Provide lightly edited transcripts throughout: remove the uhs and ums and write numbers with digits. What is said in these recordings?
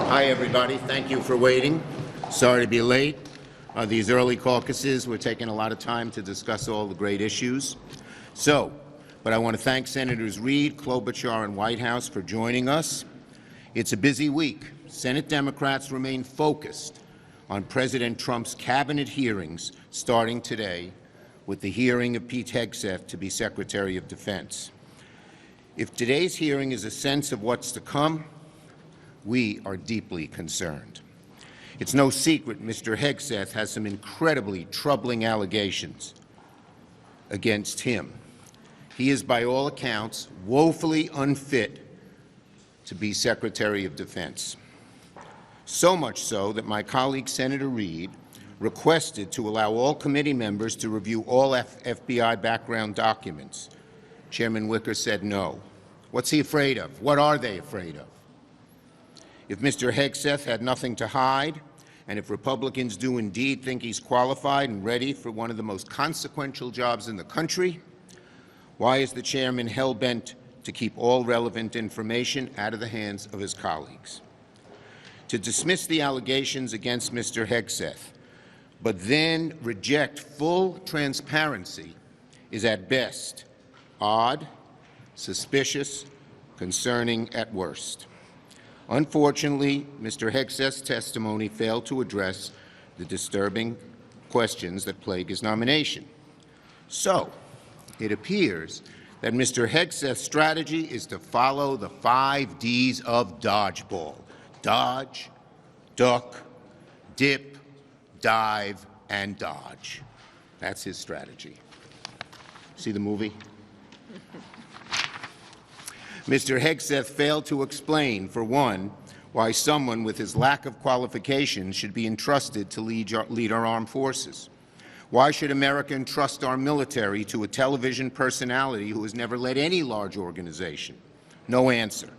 Hi, everybody. Thank you for waiting. Sorry to be late. These early caucuses, we're taking a lot of time to discuss all the great issues. But I want to thank Senators Reid, Klobuchar, and Whitehouse for joining us. It's a busy week. Senate Democrats remain focused on President Trump's cabinet hearings starting today with the hearing of Pete Hegseth to be Secretary of Defense. If today's hearing is a sense of what's to come, we are deeply concerned. It's no secret Mr. Hegseth has some incredibly troubling allegations against him. He is, by all accounts, woefully unfit to be Secretary of Defense. So much so that my colleague Senator Reid requested to allow all committee members to review all FBI background documents. Chairman Wicker said no. What's he afraid of? What are they afraid of? If Mr. Hegseth had nothing to hide, and if Republicans do indeed think he's qualified and ready for one of the most consequential jobs in the country, why is the chairman hell-bent to keep all relevant information out of the hands of his colleagues? To dismiss the allegations against Mr. Hegseth, but then reject full transparency is at best odd, suspicious, concerning at worst. Unfortunately, Mr. Hegseth's testimony failed to address the disturbing questions that plague his nomination. So, it appears that Mr. Hegseth's strategy is to follow the 5 Ds of dodgeball: dodge, duck, dip, dive, and dodge. That's his strategy. See the movie? Mr. Hegseth failed to explain, for one, why someone with his lack of qualifications should be entrusted to lead our armed forces. Why should America entrust our military to a television personality who has never led any large organization? No answer.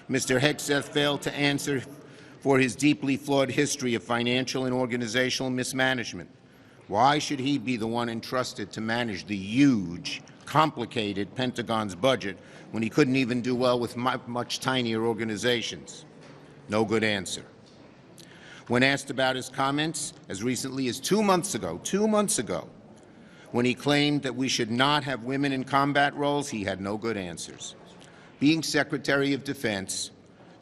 Mr. Hegseth failed to answer for his deeply flawed history of financial and organizational mismanagement. Why should he be the one entrusted to manage the huge, complicated Pentagon's budget when he couldn't even do well with much tinier organizations? No good answer. When asked about his comments as recently as 2 months ago, when he claimed that we should not have women in combat roles, he had no good answers. Being Secretary of Defense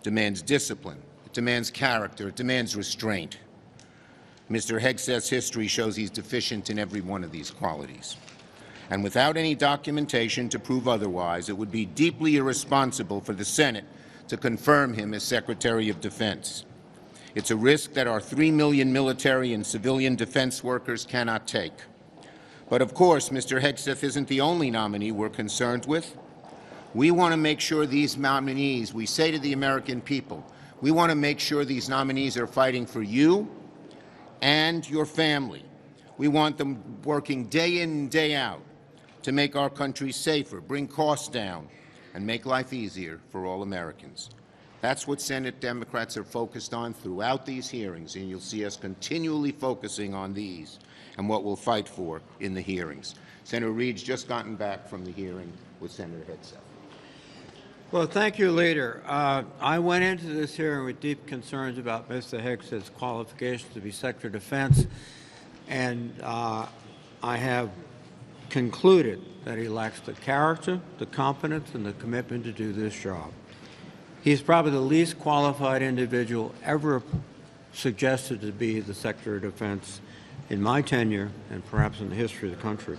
demands discipline, it demands character, it demands restraint. Mr. Hegseth's history shows he's deficient in every one of these qualities. And without any documentation to prove otherwise, it would be deeply irresponsible for the Senate to confirm him as Secretary of Defense. It's a risk that our 3 million military and civilian defense workers cannot take. But of course, Mr. Hegseth isn't the only nominee we're concerned with. We want to make sure these nominees, we say to the American people, we want to make sure these nominees are fighting for you and your family. We want them working day in and day out to make our country safer, bring costs down, and make life easier for all Americans. That's what Senate Democrats are focused on throughout these hearings, and you'll see us continually focusing on these and what we'll fight for in the hearings. Senator Reid's just gotten back from the hearing with Senator Hegseth. Well, thank you, Leader. I went into this hearing with deep concerns about Mr. Hegseth's qualifications to be Secretary of Defense, and I have concluded that he lacks the character, the competence, and the commitment to do this job. He's probably the least qualified individual ever suggested to be the Secretary of Defense in my tenure and perhaps in the history of the country.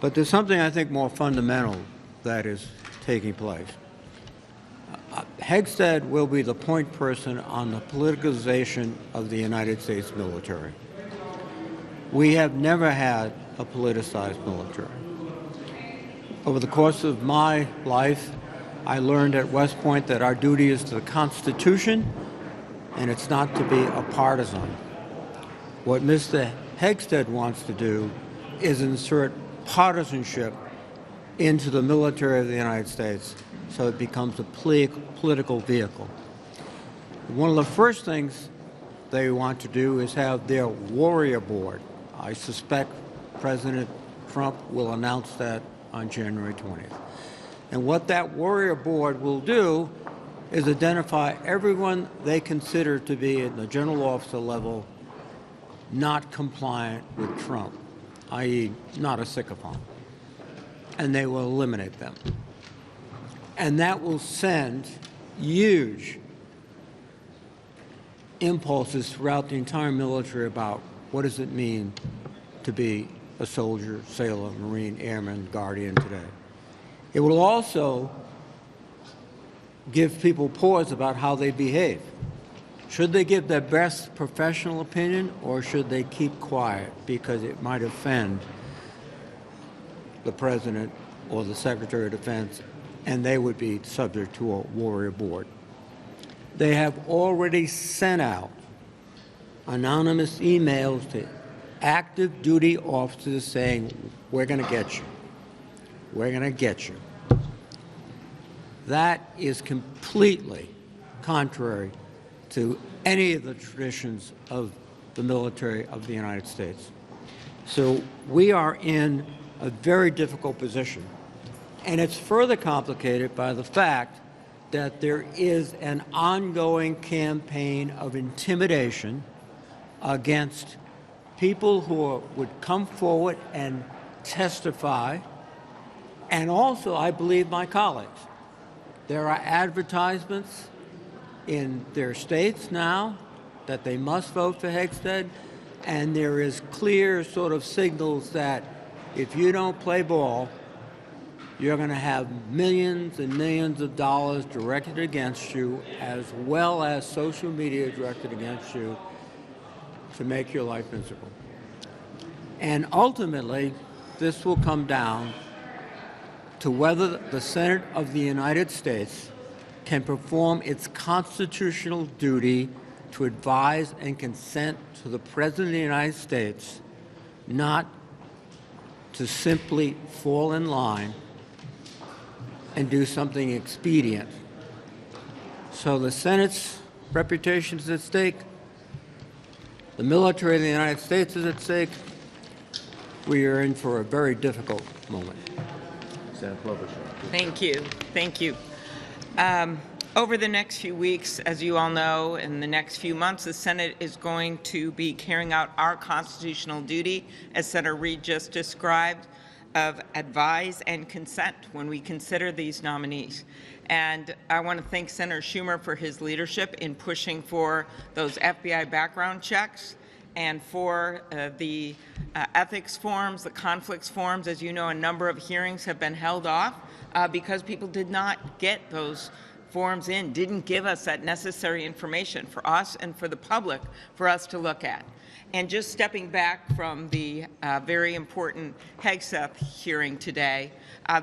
But there's something I think more fundamental that is taking place. Hegseth will be the point person on the politicization of the United States military. We have never had a politicized military. Over the course of my life, I learned at West Point that our duty is to the Constitution, and it's not to be a partisan. What Mr. Hegseth wants to do is insert partisanship into the military of the United States so it becomes a political vehicle. One of the first things they want to do is have their warrior board. I suspect President Trump will announce that on January 20th. And what that warrior board will do is identify everyone they consider to be at the general officer level not compliant with Trump, i.e. not a sycophant. And they will eliminate them. And that will send huge impulses throughout the entire military about what does it mean to be a soldier, sailor, Marine, airman, guardian today. It will also give people pause about how they behave. Should they give their best professional opinion, or should they keep quiet because it might offend the President or the Secretary of Defense, and they would be subject to a warrior board? They have already sent out anonymous emails to active duty officers saying, we're going to get you. We're going to get you. That is completely contrary to any of the traditions of the military of the United States. So we are in a very difficult position. And it's further complicated by the fact that there is an ongoing campaign of intimidation against people who would come forward and testify, and also, I believe, my colleagues. There are advertisements in their states now that they must vote for Hegseth, and there is clear sort of signals that if you don't play ball, you're going to have millions and millions of dollars directed against you, as well as social media directed against you to make your life miserable. And ultimately, this will come down to whether the Senate of the United States can perform its constitutional duty to advise and consent to the President of the United States, not to simply fall in line and do something expedient. So the Senate's reputation is at stake. The military of the United States is at stake. We are in for a very difficult moment. Thank you. Thank you. Over the next few weeks, as you all know, in the next few months, the Senate is going to be carrying out our constitutional duty, as Senator Reid just described, of advise and consent when we consider these nominees. And I want to thank Senator Schumer for his leadership in pushing for those FBI background checks and for the ethics forms, the conflicts forms. As you know, a number of hearings have been held off because people did not get those forms in, didn't give us that necessary information for us and for the public for us to look at. And just stepping back from the very important Hegseth hearing today,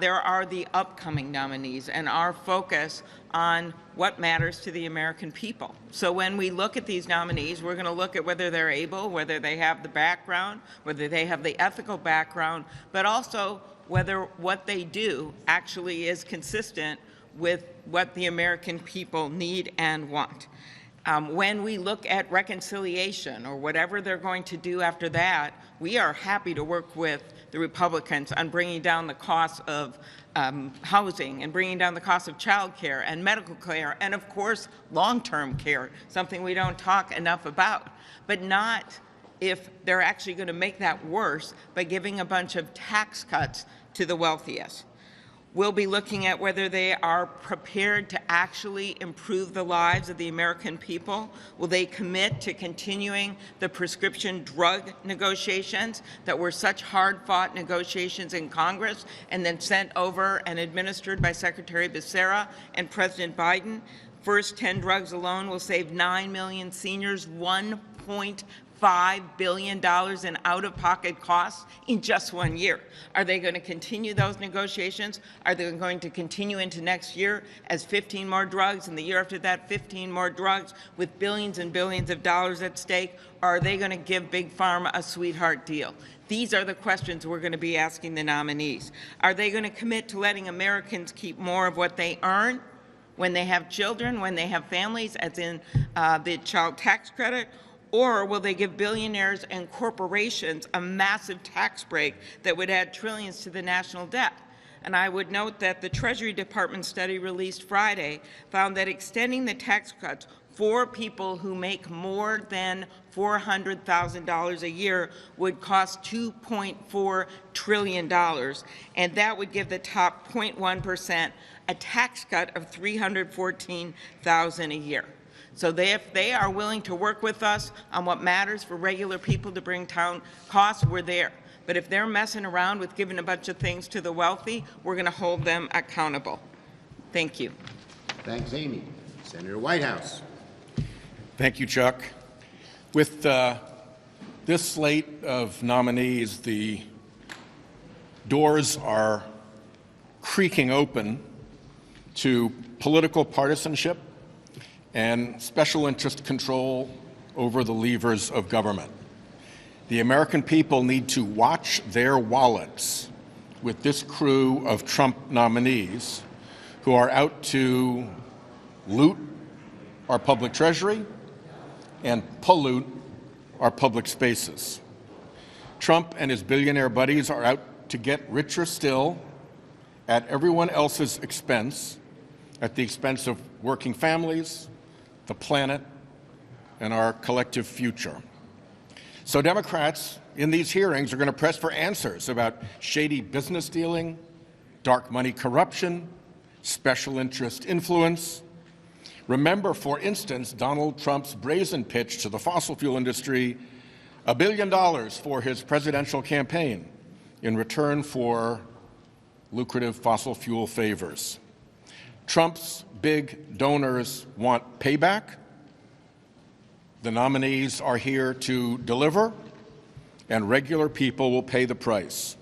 there are the upcoming nominees and our focus on what matters to the American people. So when we look at these nominees, we're going to look at whether they're able, whether they have the background, whether they have the ethical background, but also whether what they do actually is consistent with what the American people need and want. When we look at reconciliation or whatever they're going to do after that, we are happy to work with the Republicans on bringing down the cost of housing and bringing down the cost of child care and medical care and, of course, long-term care, something we don't talk enough about, but not if they're actually going to make that worse by giving a bunch of tax cuts to the wealthiest. We'll be looking at whether they are prepared to actually improve the lives of the American people. Will they commit to continuing the prescription drug negotiations that were such hard-fought negotiations in Congress and then sent over and administered by Secretary Becerra and President Biden? First 10 drugs alone will save 9 million seniors $1.5 billion in out-of-pocket costs in just 1 year. Are they going to continue those negotiations? Are they going to continue into next year as 15 more drugs, and the year after that 15 more drugs with billions and billions of dollars at stake? Or are they going to give Big Pharma a sweetheart deal? These are the questions we're going to be asking the nominees. Are they going to commit to letting Americans keep more of what they earn when they have children, when they have families, as in the child tax credit? Or will they give billionaires and corporations a massive tax break that would add trillions to the national debt? And I would note that the Treasury Department study released Friday found that extending the tax cuts for people who make more than $400,000 a year would cost $2.4 trillion, and that would give the top 0.1% a tax cut of $314,000 a year. So if they are willing to work with us on what matters for regular people to bring down costs, we're there. But if they're messing around with giving a bunch of things to the wealthy, we're going to hold them accountable. Thank you. Thanks, Amy. Senator Whitehouse. Thank you, Chuck. With this slate of nominees, the doors are creaking open to political partisanship and special interest control over the levers of government. The American people need to watch their wallets with this crew of Trump nominees who are out to loot our public treasury and pollute our public spaces. Trump and his billionaire buddies are out to get richer still at everyone else's expense, at the expense of working families, the planet, and our collective future. So Democrats in these hearings are going to press for answers about shady business dealing, dark money corruption, special interest influence. Remember, for instance, Donald Trump's brazen pitch to the fossil fuel industry, $1 billion for his presidential campaign in return for lucrative fossil fuel favors. Trump's big donors want payback. The nominees are here to deliver, and regular people will pay the price.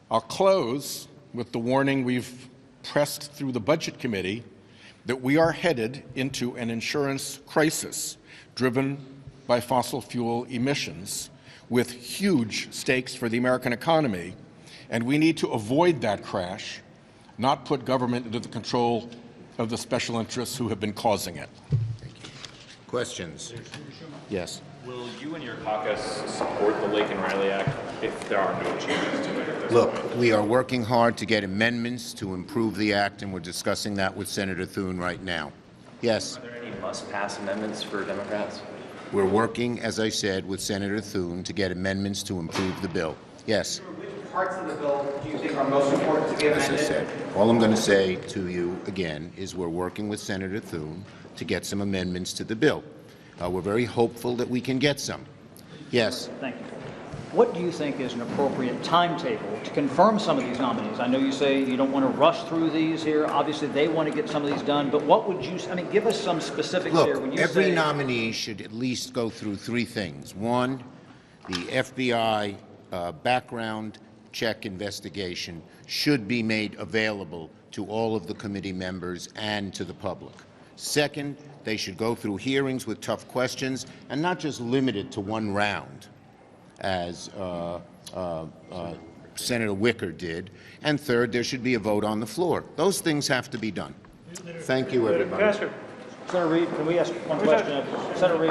I'll close with the warning we've pressed through the Budget Committee that we are headed into an insurance crisis driven by fossil fuel emissions with huge stakes for the American economy, and we need to avoid that crash, not put government into the control of the special interests who have been causing it. Questions? Yes. Will you and your caucus support the Lake and Riley Act if there are no changes to it? Look, we are working hard to get amendments to improve the act, and we're discussing that with Senator Thune right now. Yes. Are there any must-pass amendments for Democrats? We're working, as I said, with Senator Thune to get amendments to improve the bill. Yes. Which parts of the bill do you think are most important to be amended? As I said, all I'm going to say to you again is we're working with Senator Thune to get some amendments to the bill. We're very hopeful that we can get some. Yes. Thank you. What do you think is an appropriate timetable to confirm some of these nominees? I know you say you don't want to rush through these here. Obviously, they want to get some of these done. But what would you, give us some specifics here. When Look, you every say, nominee should at least go through three things. One, the FBI background check investigation should be made available to all of the committee members and to the public. Second, they should go through hearings with tough questions and not just limited to one round, as Senator Wicker did. And third, there should be a vote on the floor. Those things have to be done. Thank you, everybody. Senator Reid, can we ask one question? Senator Reid.